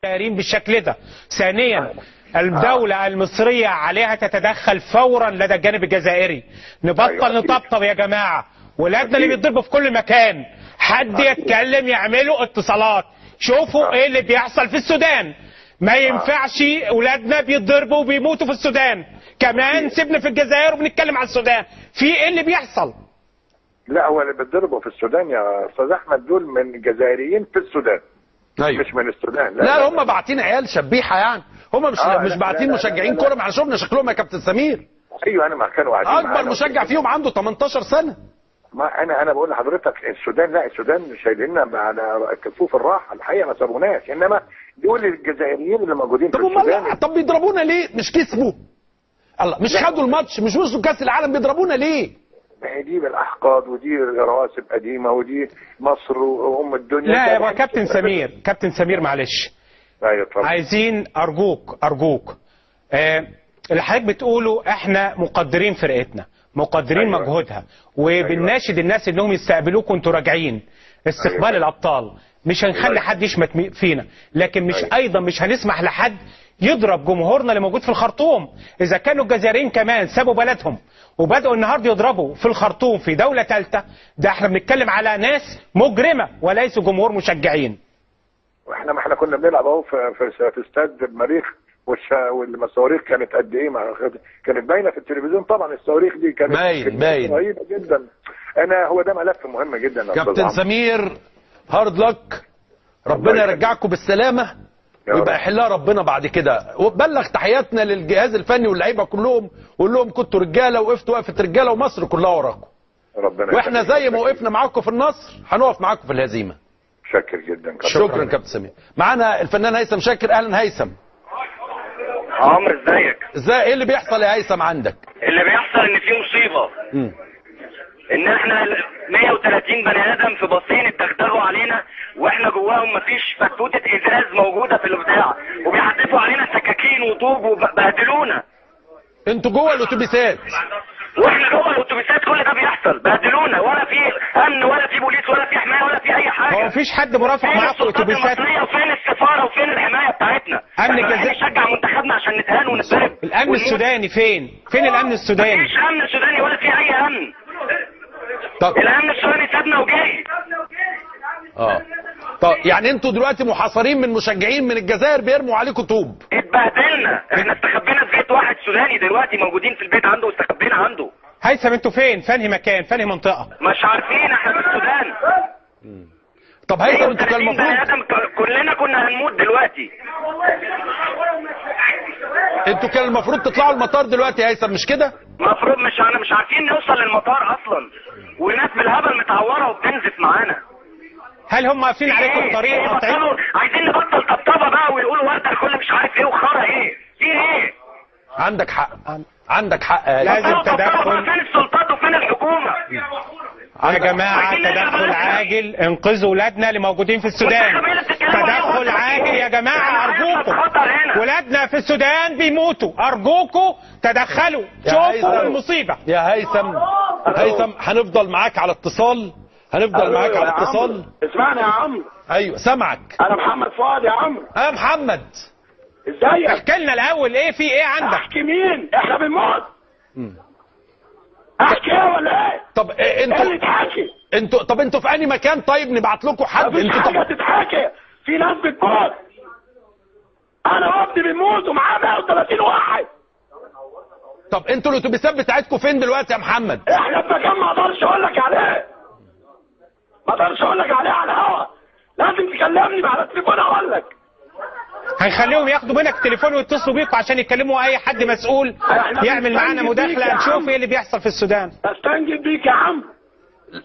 دايرين بالشكل ده. ثانيا الدولة المصرية عليها تتدخل فورا لدى الجانب الجزائري. نبطل نطبطب يا جماعة، ولادنا اللي بيتضربوا في كل مكان حد يتكلم يعملوا اتصالات. شوفوا ايه اللي بيحصل في السودان. ما ينفعش ولادنا بيتضربوا وبيموتوا في السودان، كمان سيبنا في الجزائر وبنتكلم على السودان. في ايه اللي بيحصل؟ لا، هو اللي بيتضربوا في السودان يا استاذ احمد دول من جزائريين في السودان. أيوة. مش من السودان. لا هم باعتين عيال شبيحه يعني، هم مش باعتين مشجعين كوره. ما احنا شفنا شكلهم يا كابتن سمير. ايوه انا ما كانوا قاعدين اكبر مشجع فيهم عنده 18 سنه. ما انا بقول لحضرتك السودان، لا السودان شايليننا على كفوف الراحه الحقيقه، ما سابوناش. انما دول الجزائريين اللي موجودين في السودان. طب بيضربونا ليه؟ مش كسبوا؟ الله، مش خدوا الماتش؟ مش وصلوا كاس العالم؟ بيضربونا ليه؟ ما هي دي بالاحقاد، ودي رواسب قديمه، ودي مصر وام الدنيا. لا يا كابتن سمير، كابتن سمير معلش. ايوه اتفضل. عايزين ارجوك اللي حضرتك بتقوله احنا مقدرين فرقتنا، مقدرين أيوة. مجهودها، وبنناشد الناس انهم يستقبلوكم وانتوا راجعين استقبال أيوة. الابطال. مش هنخلي حد يشمت فينا، لكن مش ايضا مش هنسمح لحد يضرب جمهورنا اللي موجود في الخرطوم. اذا كانوا الجزائريين كمان سابوا بلدهم وبدأوا النهارده يضربوا في الخرطوم في دولة ثالثة، ده احنا بنتكلم على ناس مجرمة وليسوا جمهور مشجعين. واحنا ما احنا كنا بنلعب اهو في استاد المريخ، والصواريخ كانت قد ايه؟ كانت باينه في التلفزيون طبعا. الصواريخ دي كانت باين رهيبه جدا. هو ده ملف مهم جدا يا كابتن سمير. هارد لك، ربنا يرجعكم بالسلامه ويبقى يحلها ربنا بعد كده. وبلغ تحياتنا للجهاز الفني واللعيبه كلهم، وقول لهم كنتوا رجاله وقفتوا وقفه رجاله ومصر كلها وراكم. ربنا واحنا زي ما وقفنا معاكم في النصر هنقف معاكم في الهزيمه. شاكر جدا. شكرا كابتن سمير. معانا الفنان هيثم شاكر. اهلا هيثم. عمرو ازيك؟ ازاي؟ ايه اللي بيحصل يا هيثم عندك؟ اللي بيحصل ان في مصيبه. ان احنا 130 بني ادم في باصين اتدغدغوا علينا، واحنا جواهم مفيش فتوته ازاز موجوده في البتاع، وبيحدفوا علينا سكاكين وطوب وبهدلونا. انتوا جوه الاتوبيسات؟ واحنا جوه الاتوبيسات كل ده بيحصل، بهدلونا، ولا في امن ولا في بوليس ولا في حمايه ولا في اي حاجه. هو مفيش حد مرافق معاكم الاتوبيسات؟ وفين السفاره وفين الحمايه بتاعتنا؟ امن الجزائر نشجع منتخبنا عشان نتهان ونتضرب. الامن السوداني فين الامن السوداني؟ مفيش امن سوداني ولا في اي امن. طب الامن السوداني سابنا وجاي. طب يعني انتوا دلوقتي محاصرين من مشجعين من الجزائر بيرموا عليكم طوب؟ اتبهدلنا، احنا استخبينا في بيت واحد سوداني دلوقتي، موجودين في البيت عنده واستخبينا عنده. هيثم انتوا فين؟ فانهي مكان؟ فانهي منطقه؟ مش عارفين، احنا في السودان. طب هيثم انتوا كان المفروض كلنا كنا هنموت دلوقتي. انتوا كان المفروض تطلعوا المطار دلوقتي يا هيثم، مش كده؟ المفروض مش عارفين نوصل للمطار اصلا، وناس بالهبل متعوره وبتنزف معانا. هل هم قافلين عليكم الطريق؟ عايزين نبطل طبطبه بقى ويقولوا ورده الكل مش عارف ايه وخرا ايه في ايه. عندك حق، عندك حق. لازم تدخل. فين السلطات وفين الحكومه؟ يا جماعه تدخل عاجل، انقذوا ولادنا اللي موجودين في السودان. تدخل عاجل يا جماعه ارجوكم، ولادنا في السودان بيموتوا، ارجوكم تدخلوا شوفوا المصيبه. يا هيثم هنفضل معاك على اتصال، معاك على اتصال. اسمعني يا عمرو. ايوه سامعك. انا محمد فؤاد يا عمرو. يا محمد ازيك؟ احكي لنا الاول في ايه عندك؟ احكي مين؟ احنا بنموت. احكي ايه ولا ايه؟ طب انتوا اللي تحكي. طب انتوا في انهي مكان؟ طيب نبعت لكم حد. انتوا حاجه تتحكي، في ناس بتموت. انا وابني بنموت ومعاه 130 واحد. طب انتوا الاتوبيسات بتاعتكم فين دلوقتي يا محمد؟ احنا في مكان ما اقدرش اقول لك عليه، على الهوا. لازم تكلمني على التليفون اقول لك. هنخليهم ياخدوا منك التليفون ويتصلوا بيكم عشان يكلموا اي حد مسؤول يعمل معانا مداخله نشوف ايه اللي بيحصل في السودان. استنجد بيك يا عم.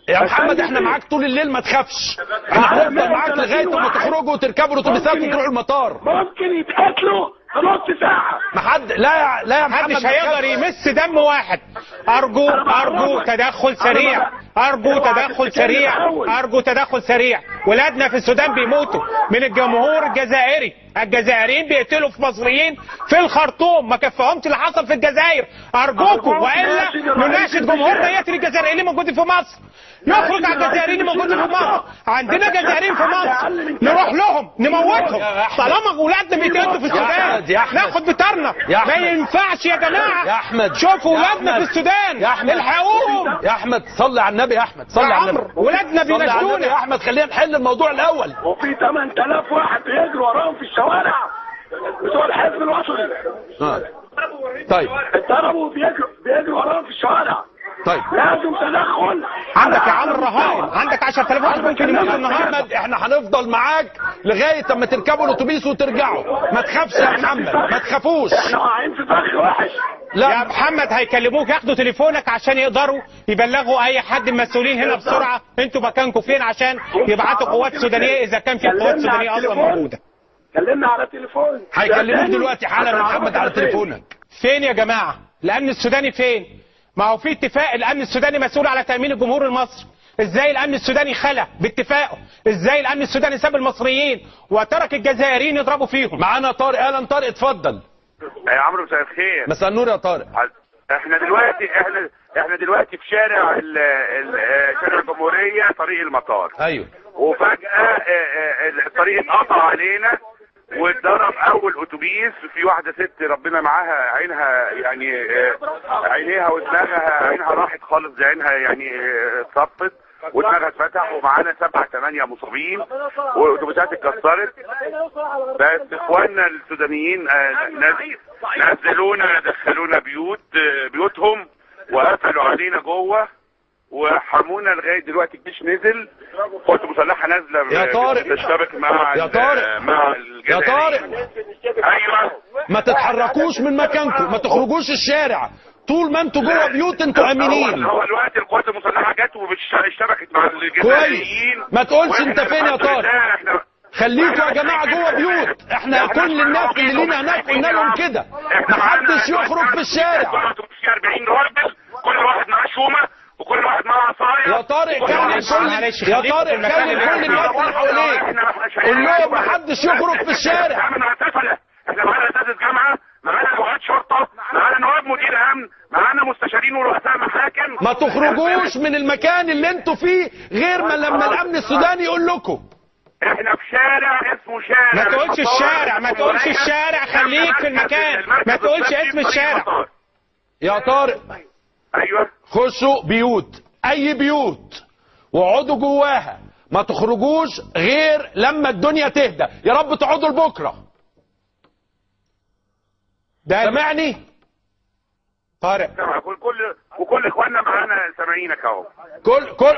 يا محمد احنا معاك طول الليل ما تخافش، احنا هنفضل معاك لغايه ما تخرجوا وتركبوا الاتوبيسات وتروحوا المطار. ممكن يتقتلوا في نص ساعه. ما حد لا يا محمد محدش هيقدر يمس دم واحد. ارجو تدخل سريع ارجو تدخل سريع، ارجو تدخل سريع. ولادنا في السودان بيموتوا من الجمهور الجزائري، الجزائريين بيقتلوا في مصريين في الخرطوم، ما كفاهمش اللي حصل في الجزائر. ارجوكم، والا نناشد جمهورنا يقتل الجزائريين اللي موجودين في مصر، يخرج على الجزائريين اللي موجودين في مصر. عندنا جزائريين في مصر نروح لهم نموتهم. طالما اولادنا بيتقتلوا في السودان ناخد بطارنا. ما ينفعش يا جماعه. يا احمد شوفوا ولادنا في السودان، الحقوهم يا احمد. صلي على النبي يا احمد، صلي على النبي. ولادنا بيناشدونا يا احمد. خلينا نحل الموضوع الاول. وفي 8000 واحد بيجري وراهم في الشوارع بتوع الحزب الوطني. طيب اتضربوا بيجروا وراهم في الشوارع. طيب لازم تدخل. عندك يا عمرو رهائن، عندك 10,000 واحد ممكن يموتوا النهارده. محمد احنا هنفضل معاك لغايه اما تركبوا الاتوبيس وترجعوا. ما تخافش يا محمد، ما تخافوش. احنا واقعين في فخ وحش. يا محمد هيكلموك ياخدوا تليفونك عشان يقدروا يبلغوا اي حد من المسؤولين هنا بسرعه انتوا مكانكم فين، عشان يبعتوا قوات سودانيه اذا كان في قوات سودانيه اصلا موجوده. كلمنا على التليفون. هيكلموك دلوقتي حالا يا محمد على تليفونك. فين يا جماعه؟ الامن السوداني فين؟ ما هو في اتفاق، الامن السوداني مسؤول على تامين الجمهور المصري. ازاي الامن السوداني خلى باتفاقه؟ ازاي الامن السوداني ساب المصريين وترك الجزائريين يضربوا فيهم؟ معانا طارق. اهلا طارق، اتفضل. يا عمرو مساء الخير. مساء النور يا طارق. احنا دلوقتي في شارع شارع الجمهوريه طريق المطار. ايوه. وفجاه الطريق اتقطع علينا واتضرب اول اتوبيس في واحده ست ربنا معاها عينها يعني عينيها ودماغها عينها راحت خالص، عينها يعني اتصفت ودماغها اتفتح، ومعانا 7 8 مصابين واتوبيسات اتكسرت. بس اخواننا السودانيين نزلونا دخلونا بيوتهم وقفلوا علينا جوه وحرمونا لغايه دلوقتي. الجيش نزل، قوات مسلحه نازله يا طارق تشتبك مع يا طارق مع يا طارق. ايوه ما تتحركوش من مكانكم، ما تخرجوش الشارع طول ما انتوا جوه بيوت. انتوا امنين. هو الوقت القوات المسلحه جت واشتبكت مع الجزائريين. كويس. ما تقولش انت فين يا طارق. خليكوا يا جماعه جوه بيوت. احنا كل الناس اللي لينا هناك قلنا لهم كده، ما حدش يخرج في الشارع. في 40 راجل كل واحد معاه شومه وكل واحد معاه عصايه. يا طارق كلم كل يا طارق كلم كل الناس اللي حواليك، قول لهم ما حدش يخرج في الشارع. احنا معانا اساتذه جامعه، معانا لغات شرطه، معانا نواب مدير امن، معانا مستشارين ورؤساء محاكم. ما تخرجوش من المكان اللي انتوا فيه غير ما لما الامن السوداني يقول لكم. احنا في شارع اسمه شارع. ما تقولش الشارع، ما تقولش الشارع، خليك في المكان، ما تقولش اسم الشارع. يا طارق ايوه. خشوا بيوت، اي بيوت، واقعدوا جواها. ما تخرجوش غير لما الدنيا تهدى. يا رب تقعدوا لبكره. سامعني طارق؟ وكل اخواننا معانا سامعينك اهو.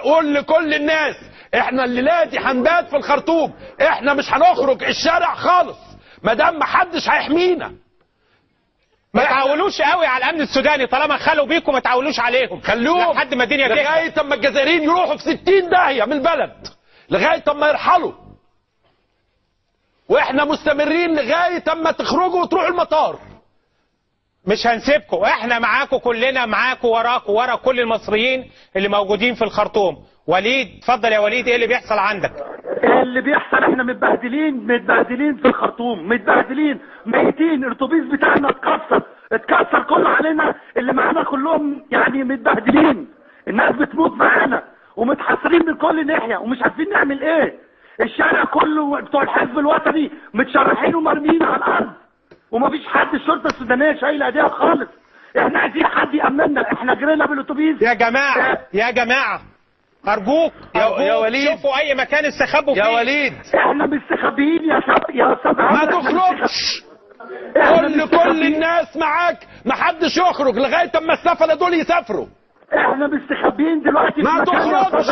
قول لكل الناس احنا الليله دي هنبات في الخرطوم. احنا مش هنخرج الشارع خالص ما دام ما حدش هيحمينا. ما تعولوش قوي على الامن السوداني، طالما خلوا بيكم ما تعولوش عليهم، خلوهم لحد ما الدنيا تهدى، لغايه اما الجزائريين يروحوا في 60 داهيه من البلد، لغايه اما يرحلوا. واحنا مستمرين لغايه اما تخرجوا وتروحوا المطار. مش هنسيبكم، احنا معاكم، كلنا معاكم، وراكم، ورا كل المصريين اللي موجودين في الخرطوم. وليد اتفضل يا وليد، ايه اللي بيحصل عندك؟ اللي بيحصل احنا متبهدلين في الخرطوم، متبهدلين ميتين. الاتوبيس بتاعنا اتكسر كله علينا، اللي معانا كلهم يعني متبهدلين. الناس بتموت معانا ومتحصرين من كل ناحيه ومش عارفين نعمل ايه. الشارع كله بتوع الحزب الوطني متشرحين ومرميين على الارض، ومفيش حد الشرطه السودانيه شايله ايديها خالص. احنا عايزين حد يامننا. احنا جرينا بالاتوبيس. يا جماعه ارجوك يا وليد، شوفوا اي مكان استخبوا فيه. يا وليد احنا مستخبيين يا استاذ. ما تخرجش. قول لكل الناس معاك ما حدش يخرج لغايه اما السفله دول يسافروا. احنا مستخبيين دلوقتي. ما تخرجش.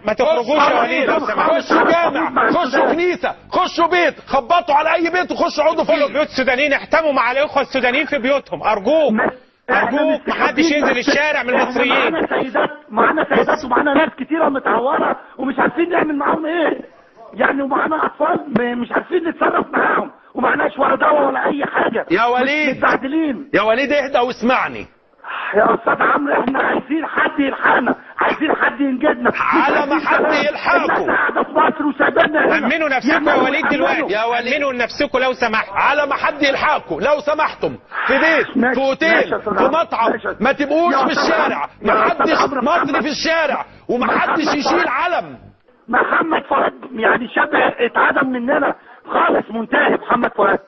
ما تخرجوش يا وليد لو سمحت. خشوا جامع، خشوا كنيسه، خشوا بيت، خبطوا على اي بيت وخشوا اقعدوا فيه. بيوت سودانيين، احتموا مع الاخوه السودانيين في بيوتهم. ارجوك ما حدش ينزل الشارع من المصريين. معانا سيدات ومعانا ناس كتيره متعوره ومش عارفين نعمل معاهم ايه يعني، ومعانا اطفال مش عارفين نتصرف معاهم، ومعناش ولا دواء ولا اي حاجه. يا وليد متبهدلين. يا وليد اهدى واسمعني. يا استاذ عمرو احنا عايزين حد يلحقنا، عايزين حد ينجدنا. على ما حد يلحقكم. الناس قاعده في مصر وسايبانا. امنوا نفسكم يا وليد دلوقتي، يا وليد. امنوا نفسكم لو سمحت. على ما حد يلحقكم لو سمحتم، في بيت، ماشي، في اوتيل، ماشي يا أستاذ في عمرو، مطعم، ماشي. ما تبقوش يا في أستاذ الشارع، عمرو، يا محدش أستاذ عمرو، مصري في الشارع ومحدش يشيل علم. محمد فؤاد يعني شاب اتعدم مننا خالص، منتهي محمد فؤاد،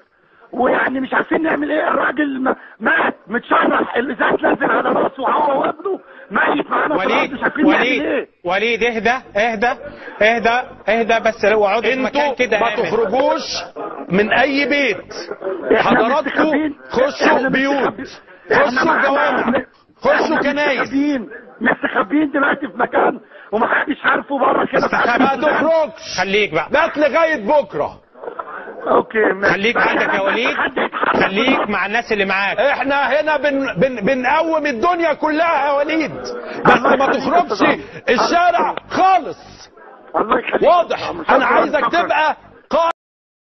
ويعني مش عارفين نعمل ايه. الراجل مات متشرح، الازاز نازل على راسه هو وابنه ميت معانا في الارض، مش عارفين نعمل ايه. وليد اهدى بس اقعدوا في مكان كده انتوا ما آمن. تخرجوش من اي بيت، إحنا حضراتكم مستخبين. خشوا إحنا بيوت، إحنا خشوا جوامع، خشوا إحنا كنايس. مستخبيين دلوقتي في مكان ومحدش عارفه بره كده. ما تخرجش، خليك بقى، بات لغايه بكره. اوكي ماشي. خليك عندك يا وليد، خليك مع الناس اللي معاك. احنا هنا بنقوم الدنيا كلها يا وليد، بس ما تخرجش الشارع خالص. الله يخليك. واضح. انا عايزك تبقى